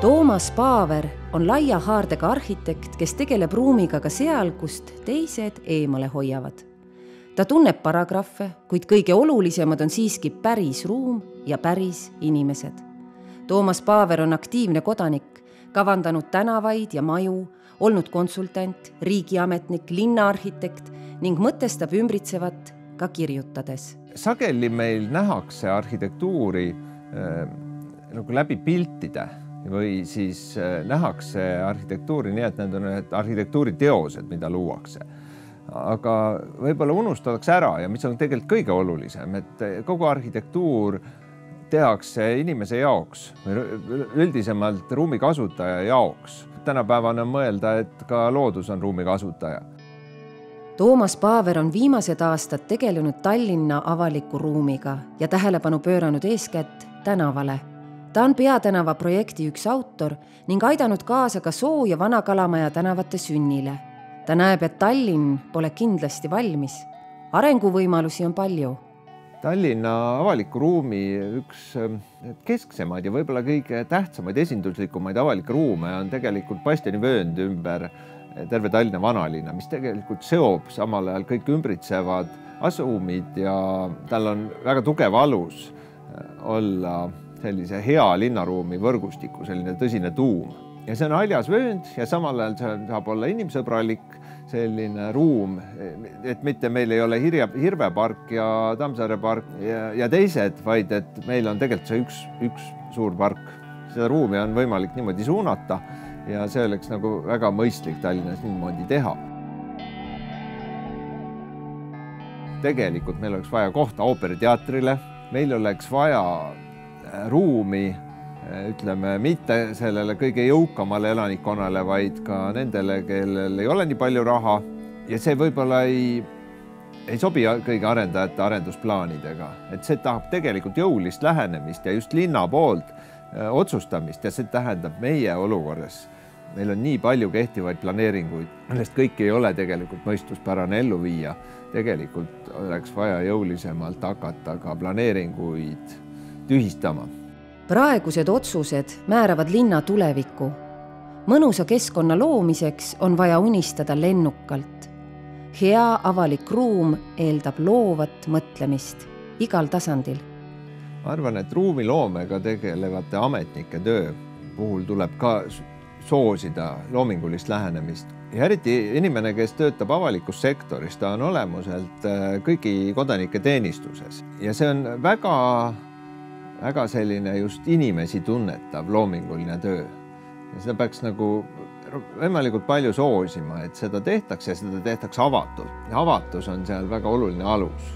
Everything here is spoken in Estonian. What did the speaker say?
Toomas Paaver on laia haardega arhitekt, kes tegeleb ruumiga ka seal, kust teised eemale hoiavad. Ta tunneb paragrahve, kuid kõige olulisemad on siiski päris ruum ja päris inimesed. Toomas Paaver on aktiivne kodanik, kavandanud tänavaid ja maju, olnud konsultant, riigiametnik, linnaarhitekt ning mõtestab ümbritsevat ka kirjutades. Sageli meil nähakse arhitektuuri nagu läbi piltide või siis nähakse arhitektuuri nii, et need on arhitektuuriteosed, mida luuakse. Aga võib-olla unustatakse ära ja mis on tegelikult kõige olulisem, et kogu arhitektuur tehakse inimese jaoks, üldisemalt ruumi kasutaja jaoks. Tänapäeval on mõelda, et ka loodus on ruumi kasutaja. Toomas Paaver on viimased aastad tegelenud Tallinna avaliku ruumiga ja tähelepanu pööranud eeskätt tänavale. Ta on Peatänava projekti üks autor ning aidanud kaasa ka Soo ja Vana-Kalamaja tänavate sünnile. Ta näeb, et Tallinn pole kindlasti valmis. Arenguvõimalusi on palju. Tallinna avaliku ruumi üks kesksemaid ja võib-olla kõige tähtsamaid esinduslikumaid avalikke ruume on tegelikult bastionivöönd ümber terve Tallinna vanalinna, mis tegelikult seob samal ajal kõik ümbritsevad asumid ja tal on väga tugev alus olla sellise hea linnaruumi võrgustiku, selline tõsine tuum. Ja see on haljas vöönd ja samal ajal saab olla inimsõbralik selline ruum, et mitte meil ei ole Hirvepark ja Tammsaare park ja teised, vaid et meil on tegelikult see üks suur park. Seda ruumi on võimalik niimoodi suunata ja see oleks nagu väga mõistlik Tallinnas niimoodi teha. Tegelikult meil oleks vaja kohta ooperiteatrile, meil oleks vaja ruumi, ütleme, mitte sellele kõige jõukamale elanikkonnale, vaid ka nendele, kellel ei ole nii palju raha ja see võib-olla ei sobi kõige arendajate arendusplaanidega. Et see tahab tegelikult jõulist lähenemist ja just linna poolt otsustamist ja see tähendab meie olukorras. Meil on nii palju kehtivaid planeeringuid, millest kõik ei ole tegelikult mõistuspärane ellu viia. Tegelikult oleks vaja jõulisemalt hakata ka planeeringuid tühistama. Praegused otsused määravad linna tulevikku. Mõnusa keskkonna loomiseks on vaja unistada lennukalt. Hea avalik ruum eeldab loovat mõtlemist igal tasandil. Ma arvan, et ruumiloomega tegelevate ametnike töö puhul tuleb ka soosida loomingulist lähenemist. Ja eriti inimene, kes töötab avalikus sektoris, ta on olemuselt kõigi kodanike teenistuses. Ja see on väga selline just inimesi tunnetav loominguline töö. Ja seda peaks nagu võimalikult palju soosima, et seda tehtakse ja seda tehtakse avatult. Ja avatus on seal väga oluline alus.